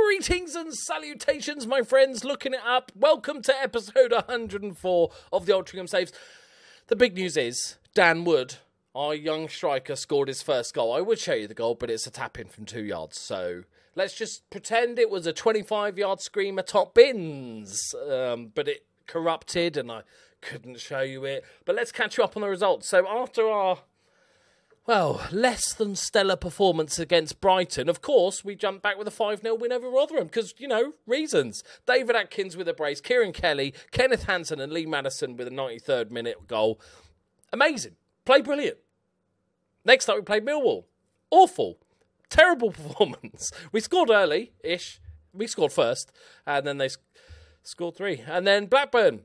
Greetings and salutations, my friends, looking it up. Welcome to episode 104 of the Altrincham Saves. The big news is, Dan Wood, our young striker, scored his first goal. I would show you the goal, but it's a tap-in from 2 yards. So let's just pretend it was a 25-yard screamer top bins. But it corrupted and I couldn't show you it. But let's catch you up on the results. So after our, well, less than stellar performance against Brighton, of course, we jumped back with a 5-0 win over Rotherham because, you know, reasons. David Atkins with a brace, Kieran Kelly, Kenneth Hansen and Lee Madison with a 93rd minute goal. Amazing. Played brilliant. Next up, we played Millwall. Awful. Terrible performance. We scored early-ish. We scored first, and then they scored 3. And then Blackburn.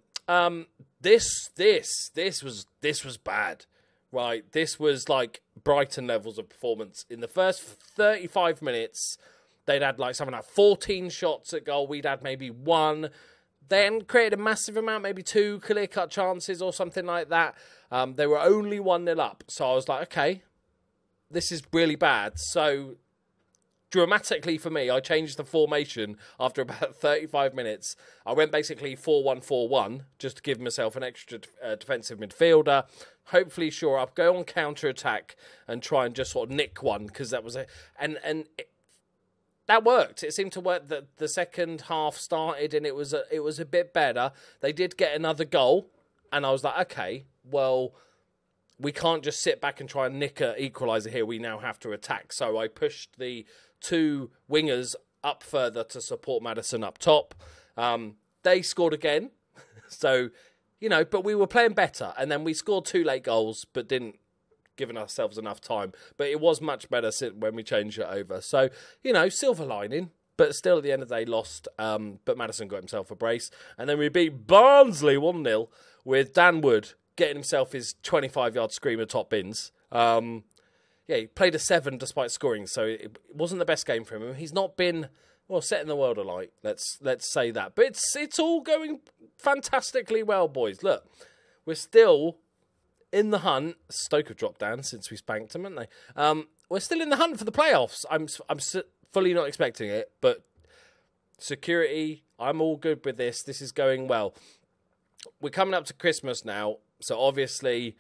This was bad. Right, this was like Brighton levels of performance. In the first 35 minutes, they'd had like something like 14 shots at goal. We'd had maybe 1. Then created a massive amount, maybe 2 clear-cut chances or something like that. They were only 1-0 up. So I was like, okay, this is really bad. So dramatically for me, I changed the formation after about 35 minutes. I went basically 4-1-4-1 just to give myself an extra defensive midfielder. Hopefully shore up, go on counter-attack and try and just sort of nick one because that was that worked. It seemed to work. The second half started and it was a bit better. They did get another goal and I was like, okay, well, we can't just sit back and try and nick an equaliser here. We now have to attack. So I pushed the 2 wingers up further to support Madison up top. They scored again. So, you know, but we were playing better. And then we scored 2 late goals, but didn't give ourselves enough time. But it was much better when we changed it over. So, you know, silver lining. But still, at the end of the day, lost. But Madison got himself a brace. And then we beat Barnsley 1-0 with Dan Wood getting himself his 25-yard screamer top bins. Yeah, he played a 7 despite scoring, so it wasn't the best game for him. He's not been, well, setting the world alight, let's say that. But it's all going fantastically well, boys. Look, we're still in the hunt. Stoke have dropped down since we spanked them, haven't they? We're still in the hunt for the playoffs. I'm fully not expecting it, but security, I'm all good with this. This is going well. We're coming up to Christmas now, so obviously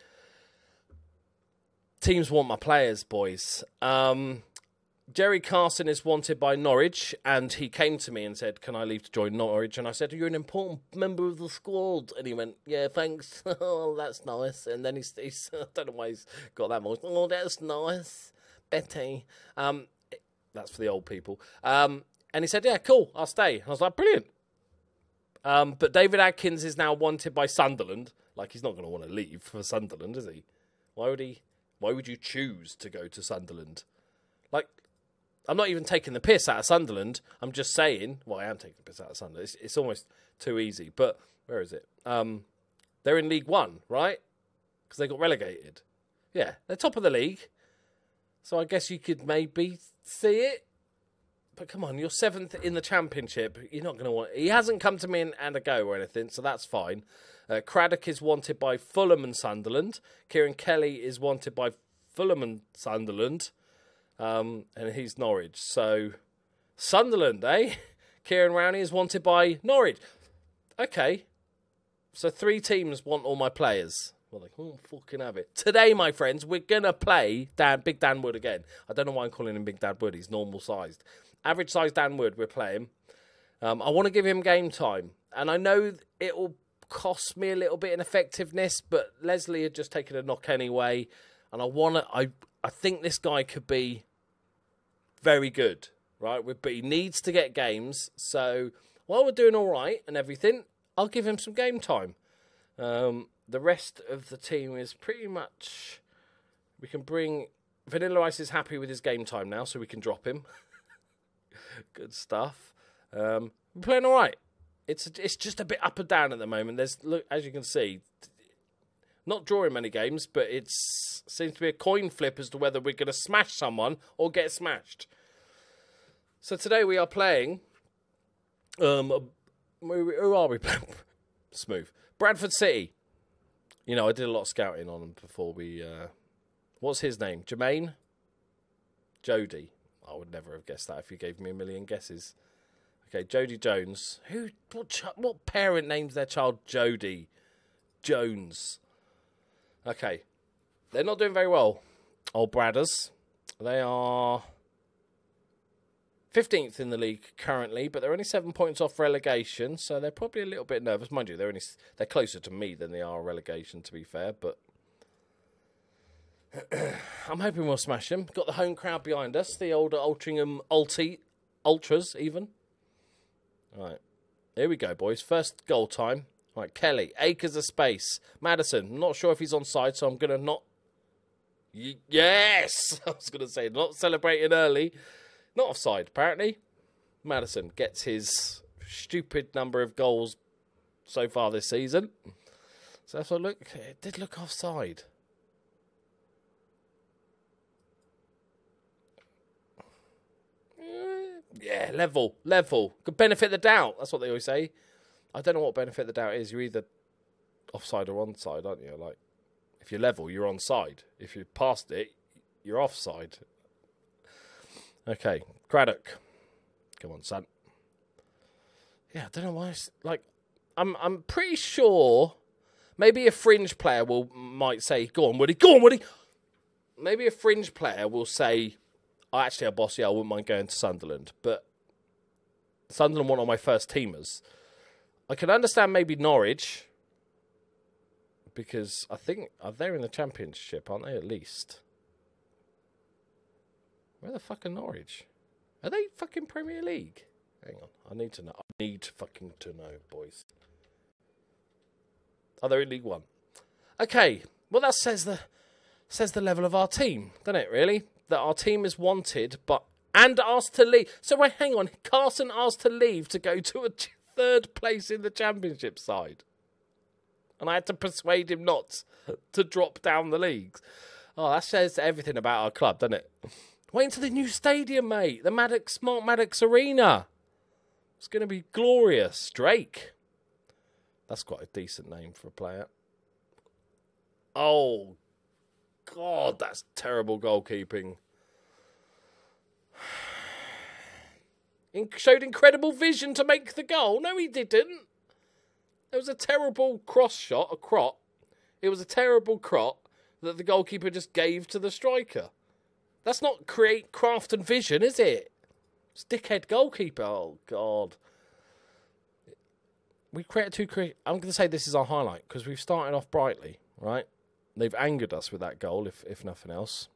teams want my players, boys. Jerry Carson is wanted by Norwich, and he came to me and said, can I leave to join Norwich? And I said, you're an important member of the squad. And he went, yeah, thanks. Oh, that's nice. And then he's I don't know why he's got that voice. Oh, that's nice. Betty. That's for the old people. And he said, yeah, cool, I'll stay. I was like, brilliant. But David Atkins is now wanted by Sunderland. Like, he's not going to want to leave for Sunderland, is he? Why would you choose to go to Sunderland? Like, I'm not even taking the piss out of Sunderland. I'm just saying, well, I am taking the piss out of Sunderland. It's almost too easy. But where is it? They're in League One, right? Because they got relegated. Yeah, they're top of the league. So I guess you could maybe see it. But come on, you're 7th in the Championship. You're not going to want... He hasn't come to me and a go or anything, so that's fine. Craddock is wanted by Fulham and Sunderland. Kieran Kelly is wanted by Fulham and Sunderland. And he's Norwich. So, Sunderland, eh? Kieran Rowney is wanted by Norwich. Okay. So 3 teams want all my players. Well, like, oh, fucking have it. Today, my friends, we're going to play Big Dan Wood again. I don't know why I'm calling him Big Dan Wood. He's normal-sized. Average-sized Dan Wood, we're playing. I want to give him game time. And I know it will cost me a little bit in effectiveness, but Leslie had just taken a knock anyway. And I think this guy could be very good, right? But he needs to get games. So while we're doing all right and everything, I'll give him some game time. The rest of the team is pretty much... We can bring... Vanilla Ice is happy with his game time now, so we can drop him. Good stuff. We're playing all right. It's just a bit up and down at the moment. Look, as you can see, not drawing many games, but it seems to be a coin flip as to whether we're going to smash someone or get smashed. So today we are playing... who are we playing? Smooth. Bradford City. You know, I did a lot of scouting on them before we... what's his name? Jermaine? Jody. I would never have guessed that if you gave me a million guesses. Okay, Jodie Jones. What parent names their child Jodie Jones? Okay. They're not doing very well, Old Bradders. They are 15th in the league currently, but they're only 7 points off relegation, so they're probably a little bit nervous. Mind you, they're closer to me than they are relegation, to be fair, but I'm hoping we'll smash them. Got the home crowd behind us, the old Altrincham Ultras, even. All right, here we go, boys. First goal time. All right, Kelly, acres of space. Madison, I'm not sure if he's onside, so I'm going to not... Yes! I was going to say, not celebrating early. Not offside, apparently. Madison gets his stupid number of goals so far this season. So if I look, it did look offside. Yeah, level. Could benefit the doubt. That's what they always say. I don't know what benefit the doubt is. You're either offside or onside, aren't you? Like, if you're level, you're onside. If you're past it, you're offside. Okay, Craddock. Come on, son. Yeah, I don't know why. It's like, I'm pretty sure. Maybe a fringe player might say, "Go on, Woody. Go on, Woody." Maybe a fringe player will say, "Oh, actually, bossy, I wouldn't mind going to Sunderland," but Sunderland weren't on my first teamers. I can understand maybe Norwich, because I think they're in the Championship, aren't they, at least? Where the fuck are Norwich? Are they fucking Premier League? Hang on, I need to know. I need fucking to know, boys. Are they in League One? Okay, well that says the level of our team, doesn't it, really? That our team is wanted, and asked to leave. So wait, hang on. Carson asked to leave to go to a third place in the Championship side. And I had to persuade him not to drop down the leagues. Oh, that says everything about our club, doesn't it? Wait until the new stadium, mate. The Smart Maddox Arena. It's going to be glorious. Drake. That's quite a decent name for a player. Oh, God, that's terrible goalkeeping. Showed incredible vision to make the goal. No, he didn't. There was a terrible cross shot, a crop. It was a terrible crop that the goalkeeper just gave to the striker. That's not craft and vision, is it? It's dickhead goalkeeper. Oh, God. We created I'm going to say this is our highlight because we've started off brightly, right? They've angered us with that goal, if nothing else.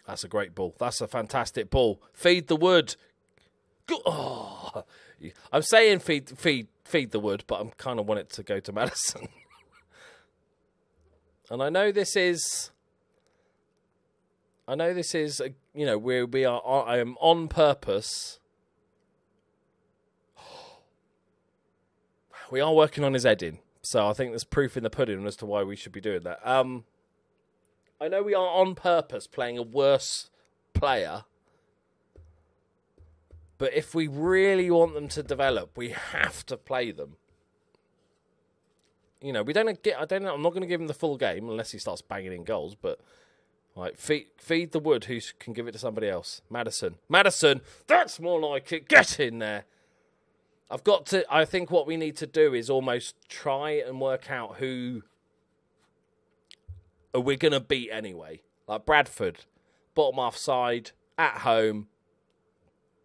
That's a great ball. That's a fantastic ball. Feed the wood. Oh, I'm saying feed the wood, but I kind of want it to go to Madison. And I know this is, you know, I am on purpose. We are working on his heading, so I think there's proof in the pudding as to why we should be doing that. I know we are on purpose playing a worse player, but if we really want them to develop, we have to play them. You know, I'm not going to give him the full game unless he starts banging in goals, but like feed the wood who can give it to somebody else. Madison, that's more like it. Get in there. I think what we need to do is almost try and work out who are we going to beat anyway. Like Bradford, bottom half side, at home.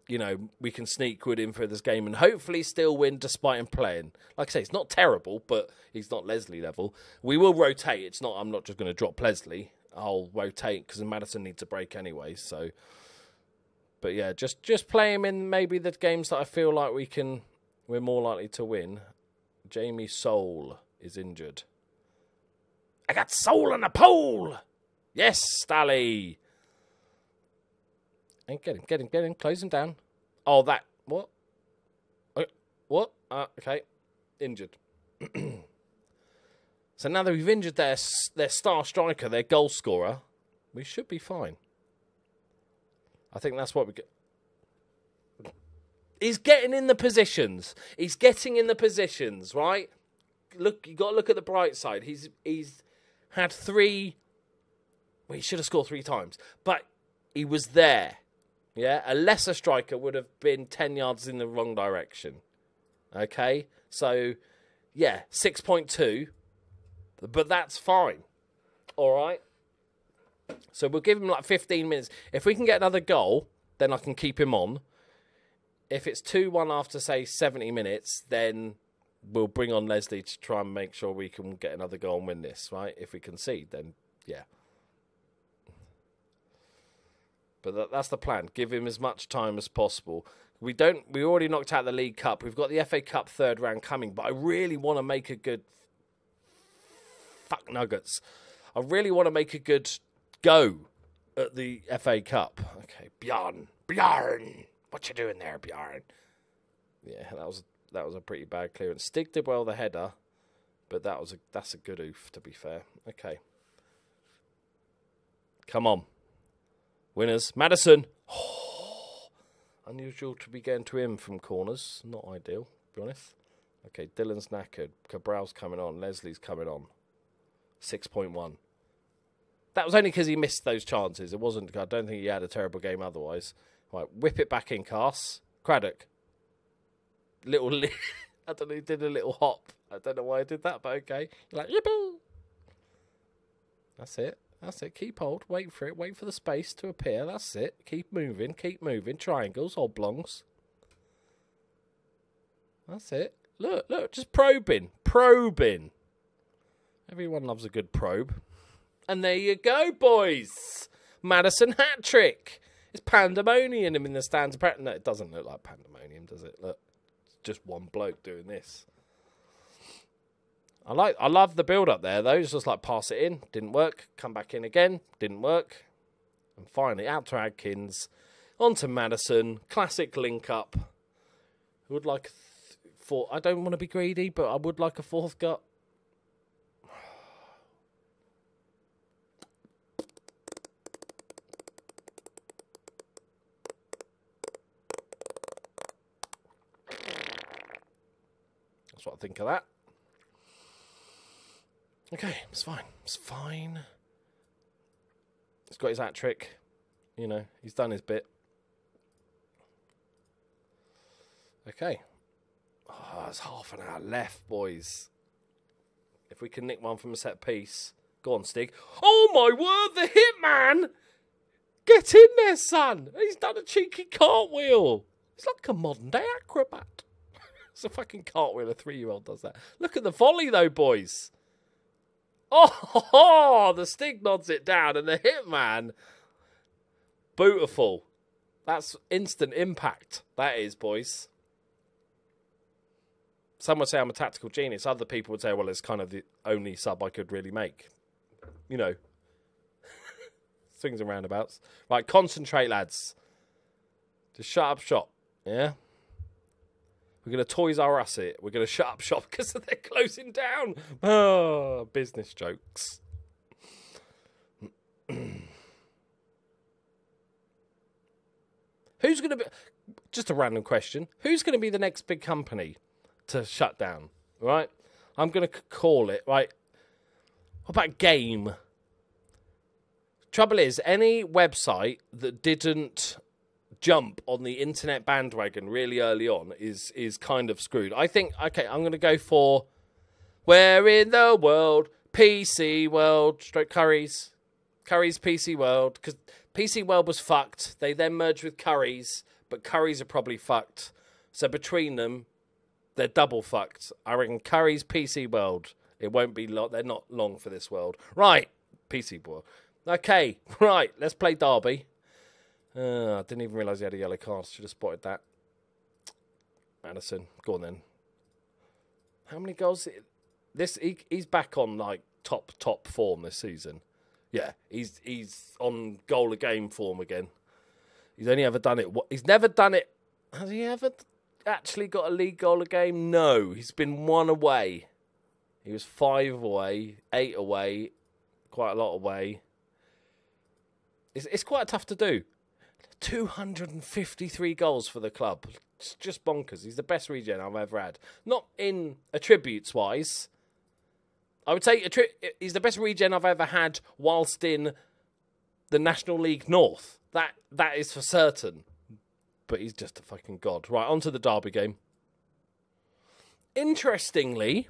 You know, we can sneak Wood in for this game and hopefully still win despite him playing. Like I say, it's not terrible, but he's not Leslie level. We will rotate. I'm not just going to drop Leslie. I'll rotate because Madison needs a break anyway. So, but yeah, just play him in maybe the games that I feel like we're more likely to win. Jamie Soul is injured. I got soul on the pole. Yes, Stally. And get him, close him down. Oh, what? What? Okay, injured. So now that we've injured their star striker, their goal scorer, we should be fine. I think that's what we get. He's getting in the positions. He's getting in the positions, right? Look, you got to look at the bright side. He's had 3. Well, he should have scored 3 times, but he was there. Yeah, a lesser striker would have been 10 yards in the wrong direction. Okay, so, yeah, 6.2, but that's fine. All right? So we'll give him like 15 minutes. If we can get another goal, then I can keep him on. If it's 2-1 after, say, 70 minutes, then we'll bring on Leslie to try and make sure we can get another goal and win this, right? If we concede, then, yeah. But that's the plan. Give him as much time as possible. We already knocked out the League Cup. We've got the FA Cup third round coming, but I really want to make a good... Fuck Nuggets. I really want to make a good go at the FA Cup. Okay, Bjorn. What you doing there, Bjorn? Yeah, that was a pretty bad clearance. Stig did well the header, but that's a good oof, to be fair. Okay. Come on. Winners. Madison. Oh, unusual to be getting to him from corners. Not ideal, to be honest. Okay, Dylan's knackered. Cabral's coming on. Leslie's coming on. 6.1. That was only because he missed those chances. It wasn't. I don't think he had a terrible game otherwise. Right, whip it back in, Cass. Craddock. I don't know, he did a little hop. I don't know why I did that, but okay. Like, yippee. That's it. Keep hold. Wait for it. Wait for the space to appear. That's it. Keep moving. Triangles, oblongs. That's it. Look. Just probing. Everyone loves a good probe. And there you go, boys. Madison hat-trick. It's pandemonium in the stands. No, it doesn't look like pandemonium, does it? Look, it's just one bloke doing this. I love the build-up there, though. It's just like pass it in. Didn't work. Come back in again. Didn't work. And finally, out to Adkins. On to Madison. Classic link-up. Would like I don't want to be greedy, but I would like a fourth gut. That's what I think of that. Okay, it's fine. He's got his hat trick. You know, he's done his bit. Okay. Oh, there's half an hour left, boys. If we can nick one from a set piece. Go on, Stig. Oh, my word, the hitman! Get in there, son! He's done a cheeky cartwheel. He's like a modern-day acrobat. It's a fucking cartwheel. A 3-year-old does that. Look at the volley, though, boys. Oh, the Stig nods it down, and the hitman. Beautiful. That's instant impact. That is, boys. Some would say I'm a tactical genius. Other people would say, well, it's kind of the only sub I could really make. You know. Swings and roundabouts. Right, concentrate, lads. Just shut up shop. Yeah? We're going to Toys R Us it. We're going to shut up shop because they're closing down. Oh, business jokes. Who's going to be... Just a random question. Who's going to be the next big company to shut down? Right? I'm going to call it. Right? What about Game? Trouble is, any website that didn't jump on the internet bandwagon really early on is kind of screwed. I think, okay, I'm going to go for Where in the World? PC World, stroke Curry's PC World, because PC World was fucked. They then merged with Curry's, but Curry's are probably fucked. So between them, they're double fucked. I reckon Curry's PC World. It won't be long. They're not long for this world. Right, PC World. Okay, right, let's play Derby. I didn't even realise he had a yellow card. Should have spotted that. Madison, go on then. How many goals? He's back on like top form this season. Yeah, he's on goal a game form again. He's only ever done it. He's never done it. Has he ever actually got a league goal a game? No, he's been 1 away. He was 5 away, 8 away, quite a lot away. It's quite tough to do. 253 goals for the club. It's just bonkers. He's the best regen I've ever had. Not in attributes-wise. I would say he's the best regen I've ever had whilst in the National League North. That is for certain. But he's just a fucking god. Right, on to the Derby game. Interestingly,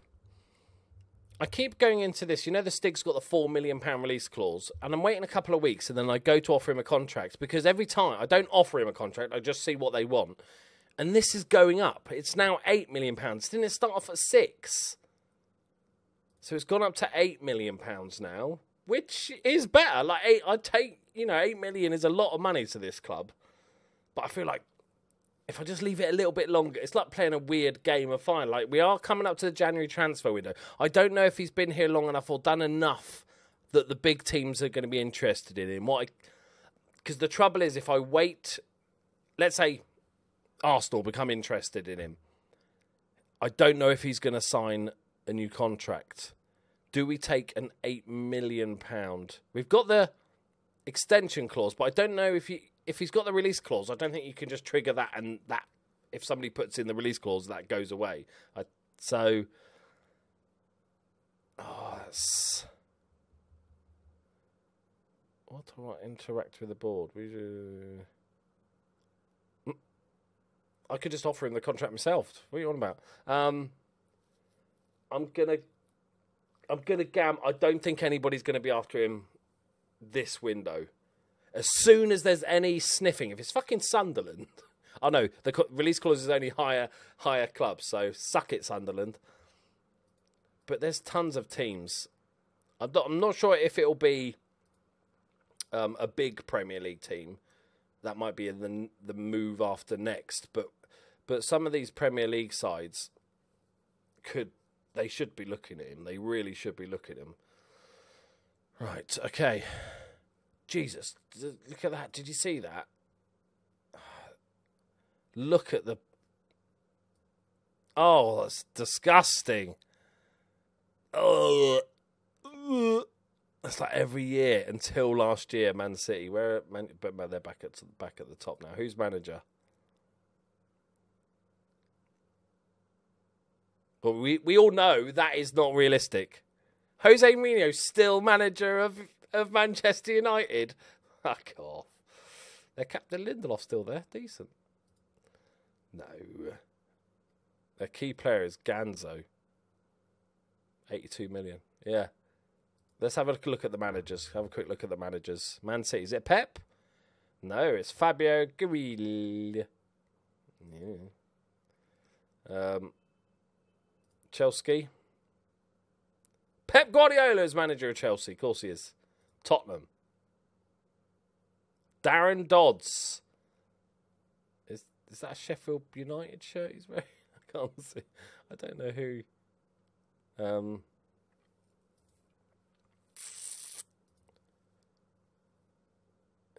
I keep going into this. You know, the Stig's got the £4 million release clause, and I'm waiting a couple of weeks, and then I go to offer him a contract, because every time I don't offer him a contract, I just see what they want. And this is going up. It's now £8 million. Didn't it start off at 6? So it's gone up to £8 million now, which is better. Like, I'd take, £8 million is a lot of money to this club. But I feel like if I just leave it a little bit longer, it's like playing a weird game of fire. Like, we are coming up to the January transfer window. I don't know if he's been here long enough or done enough that the big teams are going to be interested in him. Because the trouble is, if I wait, let's say Arsenal become interested in him, I don't know if he's going to sign a new contract. Do we take an £8 million? We've got the extension clause, but I don't know if he's got the release clause. I don't think you can just trigger that, and that, if somebody puts in the release clause, that goes away. What do I interact with the board? I could just offer him the contract myself. What are you on about? I'm gonna gam. I don't think anybody's gonna be after him this window. As soon as there's any sniffing, if it's fucking Sunderland, I know the release clause is only higher clubs, so suck it, Sunderland. But there's tons of teams. I'm not sure if it'll be a big Premier League team. That might be in the move after next. But some of these Premier League sides they should be looking at him. They really should be looking at him. Right, okay. Jesus, look at that. Did you see that? Look at the... Oh, that's disgusting. Oh, that's like every year until last year, Man City. But they're back at the top now. Who's manager? But we all know that is not realistic. Jose Mourinho still manager of Manchester United. Fuck off. Their captain Lindelof's still there. Decent. No. Their key player is Ganzo. 82 million. Yeah. Let's have a look at the managers. Have a quick look at the managers. Man City. Is it Pep? No, it's Fabio Guerrero. Yeah. Chelsea. Pep Guardiola is manager of Chelsea. Of course he is. Tottenham. Darren Dodds. Is that a Sheffield United shirt he's wearing? I can't see. I don't know who.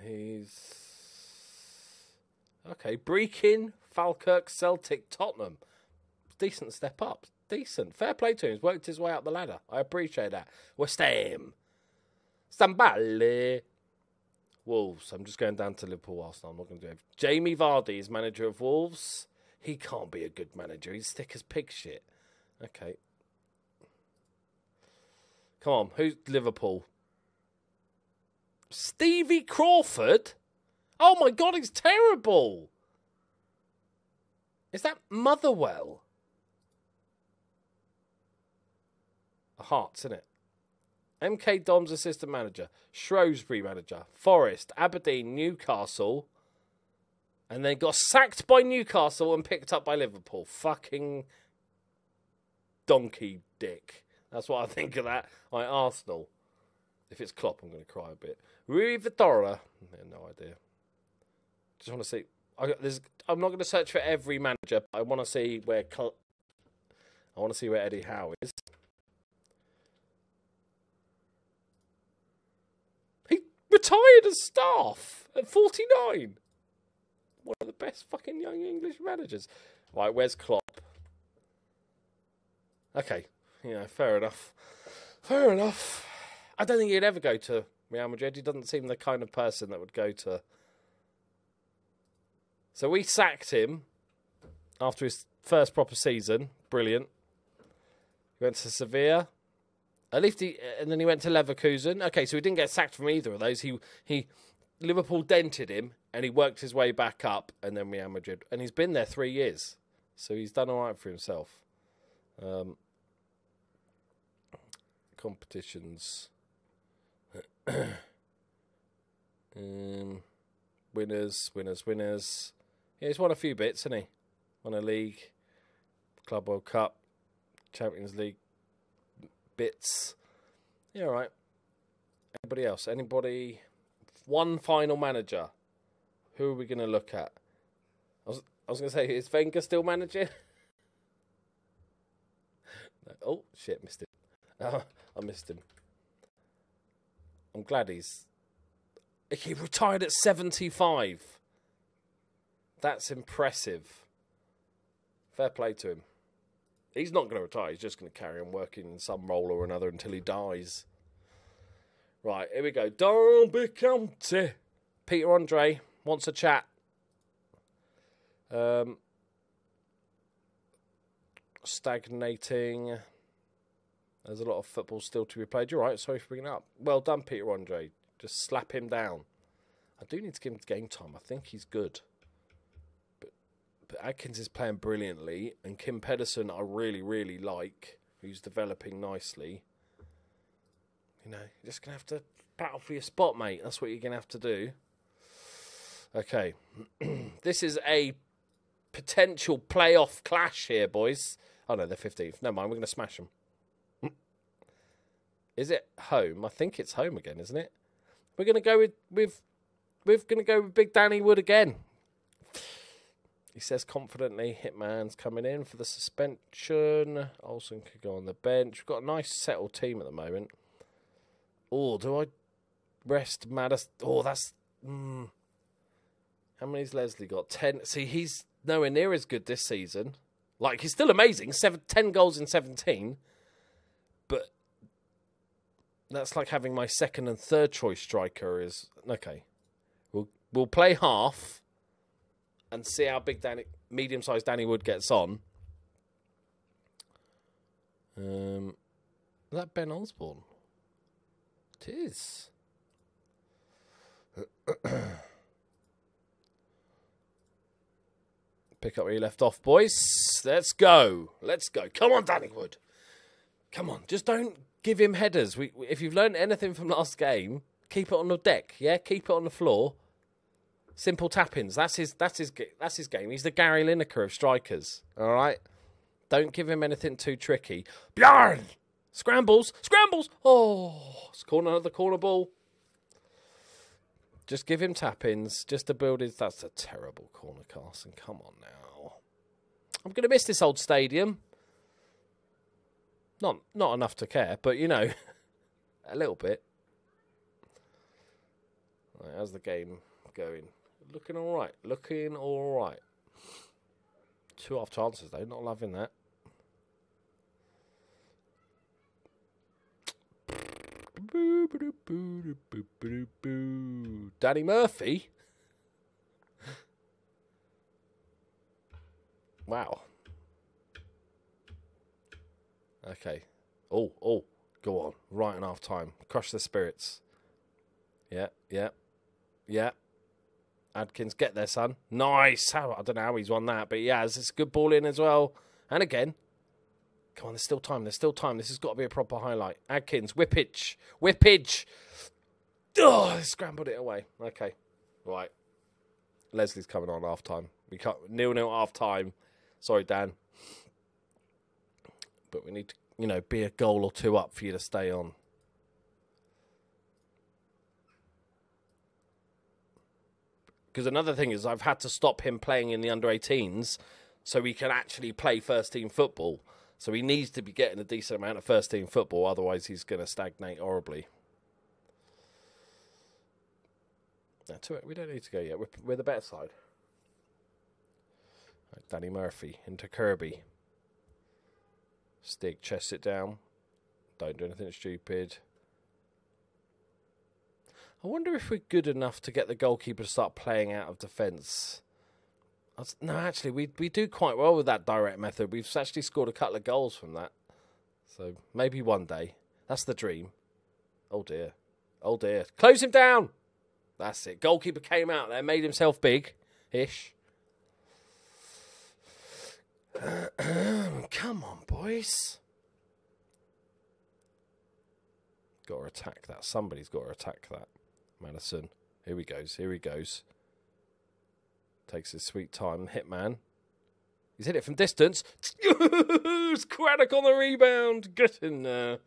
He's... Okay, Brechin, Falkirk, Celtic, Tottenham. Decent step up. Decent. Fair play to him. He's worked his way up the ladder. I appreciate that. West Ham. Stambale. Wolves. I'm just going down to Liverpool Arsenal. I'm not going to do it. Jamie Vardy is manager of Wolves. He can't be a good manager. He's thick as pig shit. Okay. Come on. Who's Liverpool? Stevie Crawford? Oh my God, he's terrible. Is that Motherwell? Hearts, isn't it? MK Dom's assistant manager. Shrewsbury manager. Forest, Aberdeen, Newcastle. And then got sacked by Newcastle and picked up by Liverpool. Fucking donkey dick. That's what I think of that. Like Arsenal. If it's Klopp, I'm going to cry a bit. Rui Vitória. No idea. Just want to see. I'm not going to search for every manager. But I want to see where Eddie Howe is. He retired as staff at 49. One of the best fucking young English managers. Right, where's Klopp? Okay, fair enough. Fair enough. I don't think he'd ever go to Real Madrid. He doesn't seem the kind of person that would go to... So we sacked him after his first proper season. Brilliant. He went to Sevilla. At least and then he went to Leverkusen. Okay, so he didn't get sacked from either of those. Liverpool dented him, and he worked his way back up, and then Real Madrid. And he's been there 3 years, so he's done all right for himself. Competitions. Winners. Yeah, he's won a few bits, hasn't he? Won a league, Club World Cup, Champions League bits. Yeah, all right. Anybody else? Anybody? One final manager. Who are we going to look at? I was going to say, is Wenger still managing? No. Oh, shit, missed him. Oh, I missed him. I'm glad he retired at 75. That's impressive. Fair play to him. He's not going to retire. He's just going to carry on working in some role or another until he dies. Right, here we go. Derby County. Peter Andre wants a chat. Stagnating. There's a lot of football still to be played. You're right. Sorry for bringing it up. Well done, Peter Andre. Just slap him down. I do need to give him game time. I think he's good. But Adkins is playing brilliantly. And Kim Pedersen I really, really like. Who's developing nicely. You know, you're just going to have to battle for your spot, mate. That's what you're going to have to do. Okay. This is a potential playoff clash here, boys. Oh, no, they're 15th. Never mind, we're going to smash them. Is it home? I think it's home again, isn't it? We're going to go with Big Danny Wood again. He says confidently, Hitman's coming in for the suspension. Olsen could go on the bench. We've got a nice settled team at the moment. Oh, do I rest Madison? Oh, that's... How many's Leslie got? 10. See, he's nowhere near as good this season. Like, he's still amazing. 10 goals in 17. But that's like having my second and third choice striker is... Okay. We'll play half and see how big medium-sized Danny Wood gets on. Is that Ben Osborne? It is. Pick up where you left off, boys. Let's go. Come on, Danny Wood. Come on. Just don't give him headers. If you've learned anything from last game, keep it on the deck. Yeah, keep it on the floor. Simple tap-ins. That's his game. He's the Gary Lineker of strikers. All right. Don't give him anything too tricky. Bjarn! Scrambles. Oh, it's another corner ball. Just give him tap-ins, just to build his... That's a terrible corner, Carson. Come on now. I'm going to miss this old stadium. Not enough to care, but, you know, a little bit. Right, how's the game going? Looking all right. 2 half chances, though. Not loving that. Danny Murphy. Wow. Okay. Oh, go on. Right in half time. Crush the spirits. Yeah. Adkins, get there, son. Nice. I don't know how he's won that, but he has. It's a good ball in as well. And again. Come on, there's still time. This has got to be a proper highlight. Adkins, whippage. Oh, scrambled it away. Okay, right. Leslie's coming on half time. We can't 0-0 half time. Sorry, Dan, but we need to, be a goal or two up for you to stay on. Because another thing is, I've had to stop him playing in the under-18s so he can actually play first-team football. So he needs to be getting a decent amount of first-team football, otherwise he's going to stagnate horribly. Now, to it, we don't need to go yet. We're the better side. Right, Danny Murphy into Kirby. Stig, chest it down. Don't do anything stupid. I wonder if we're good enough to get the goalkeeper to start playing out of defence. No, actually, we do quite well with that direct method. We've actually scored a couple of goals from that. So maybe one day. That's the dream. Oh, dear. Oh, dear. Close him down. That's it. Goalkeeper came out there, made himself big-ish. Come on, boys. Got to attack that. Somebody's got to attack that. Madison. Here he goes. Here he goes. Takes his sweet time. Hitman. He's hit it from distance. It's Craddock on the rebound. Get in there.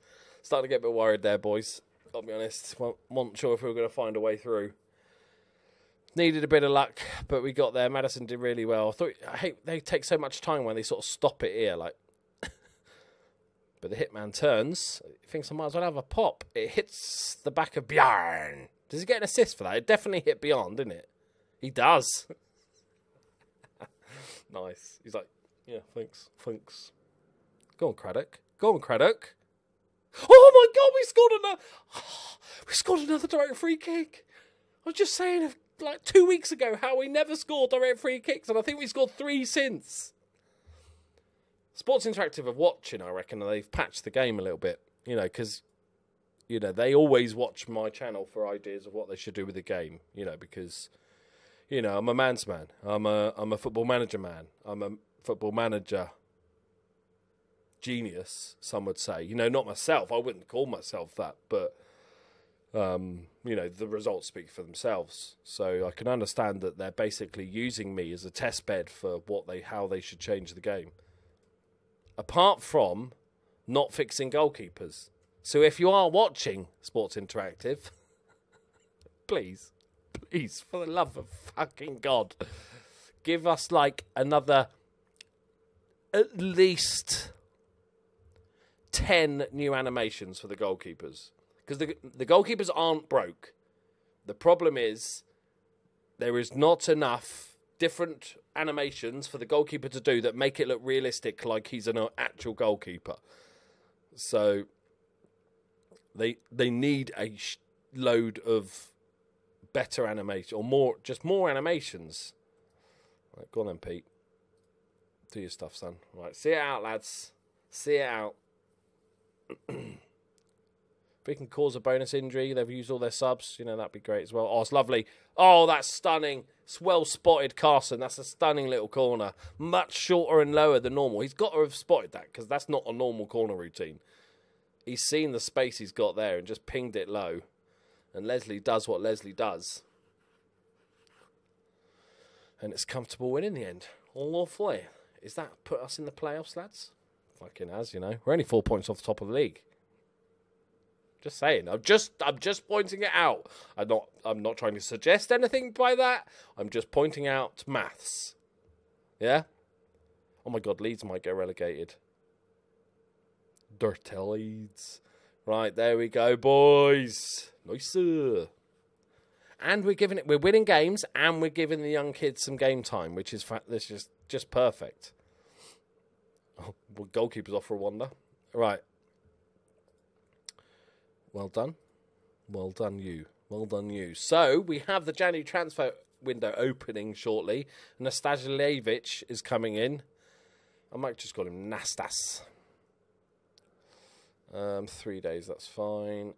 Starting to get a bit worried there, boys. I'll be honest. Wasn't sure if we were going to find a way through. Needed a bit of luck, but we got there. Madison did really well. I hate they take so much time when they sort of stop it here, like. But the hitman turns. He thinks I might as well have a pop. It hits the back of Bjarn. Does he get an assist for that? It definitely hit Beyond, didn't it? He does. Nice. He's like, yeah, thanks. Go on, Craddock. Oh my God, we scored another direct free kick. I was just saying, like 2 weeks ago, how we never scored direct free kicks, and I think we scored 3 since. Sports Interactive are watching, I reckon, and they've patched the game a little bit, because, they always watch my channel for ideas of what they should do with the game, because, I'm a man's man. I'm a football manager man. I'm a football manager genius, some would say. Not myself. I wouldn't call myself that, but, the results speak for themselves. So I can understand that they're basically using me as a test bed for how they should change the game. Apart from not fixing goalkeepers. So if you are watching Sports Interactive, please, for the love of fucking God, give us like another at least 10 new animations for the goalkeepers. Because the goalkeepers aren't broke. The problem is there is not enough different animations for the goalkeeper to do that make it look realistic, like he's an actual goalkeeper. So they need a load of better animation, or more animations. Right, go on then, Pete. Do your stuff, son. Right, see it out, lads. See it out. If we can cause a bonus injury, they've used all their subs, that'd be great as well. Oh, it's lovely. Oh, that's stunning. It's well spotted, Carson. That's a stunning little corner. Much shorter and lower than normal. He's got to have spotted that, because that's not a normal corner routine. He's seen the space he's got there and just pinged it low. And Leslie does what Leslie does. And it's comfortable win in the end. All awfully. Is that put us in the playoffs, lads? Fucking has, We're only 4 points off the top of the league. Just saying. I'm just pointing it out. I'm not trying to suggest anything by that. I'm just pointing out maths. Yeah? Oh my God, Leeds might get relegated. Dirty Leeds. Right, there we go, boys. Nice. And we're winning games, and we're giving the young kids some game time, which is this is just perfect. Oh, well, goalkeeper's off for a wonder. Right. Well done. Well done, you. Well done, you. So, we have the January transfer window opening shortly. Nastasjevich is coming in. I might just call him Nastas. 3 days, that's fine.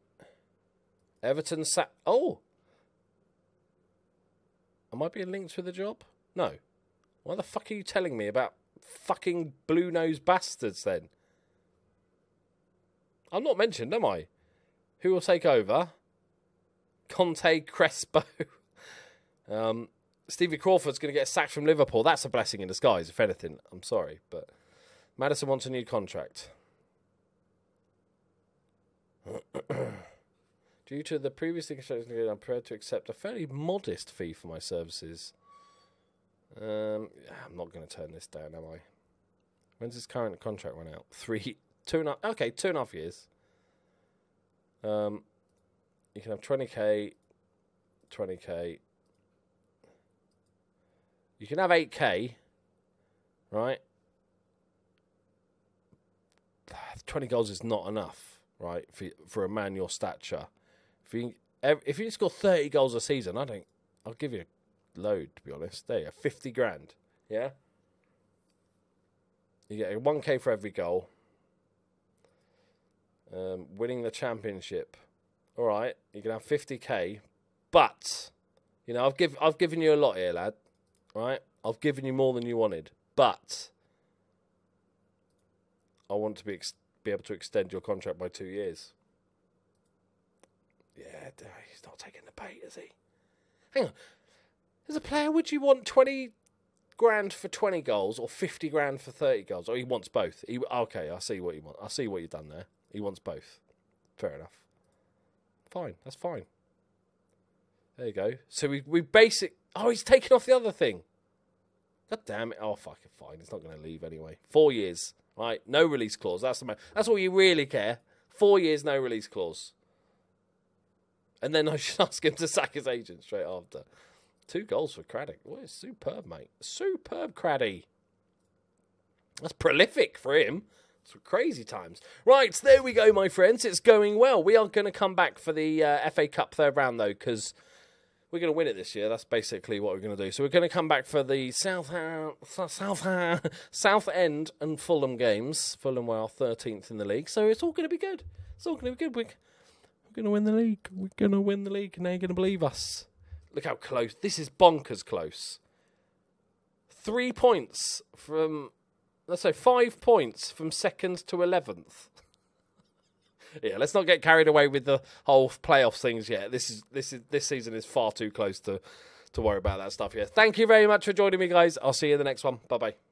Everton Oh! Am I being linked with the job? No. Why the fuck are you telling me about fucking blue-nosed bastards, then? I'm not mentioned, am I? Who will take over? Conte Crespo. Stevie Crawford's going to get sacked from Liverpool. That's a blessing in disguise, if anything. I'm sorry, but Madison wants a new contract. Due to the previous instructions, I'm prepared to accept a fairly modest fee for my services. I'm not going to turn this down, am I? When's his current contract run out? 2.5 years. You can have 20k. You can have 8k, right? 20 goals is not enough, right? For a man your stature. If you score 30 goals a season, I'll give you a load, to be honest. There you go, 50 grand, yeah? You get 1k for every goal. Winning the championship. All right, you can have 50k, but you know I've given you a lot here, lad. All right, I've given you more than you wanted, but I want to be able to extend your contract by 2 years. Yeah, he's not taking the bait, is he? Hang on. As a player, would you want 20 grand for 20 goals or 50 grand for 30 goals? Or he wants both. Okay, I see what you want. I see what you've done there. He wants both. Fair enough. Fine, that's fine. There you go. So we basic. Oh, he's taken off the other thing. God damn it. Oh, fuck it, fine. He's not going to leave anyway. 4 years. Right? No release clause. That's all you really care. 4 years, no release clause. And then I should ask him to sack his agent straight after. 2 goals for Craddock. Well, it's superb, mate. Superb, Craddy. That's prolific for him. It's crazy times. Right, there we go, my friends. It's going well. We are going to come back for the FA Cup third round, though, because we're going to win it this year. That's basically what we're going to do. So we're going to come back for the South End and Fulham games. Fulham were 13th in the league. So it's all going to be good. It's all going to be good. We're going to win the league. We're going to win the league. Now you're going to believe us. Look how close. This is bonkers close. 3 points from... Let's say 5 points from 2nd to 11th. Yeah, let's not get carried away with the whole playoff things yet. This season is far too close to worry about that stuff yet. Thank you very much for joining me, guys. I'll see you in the next one. Bye-bye.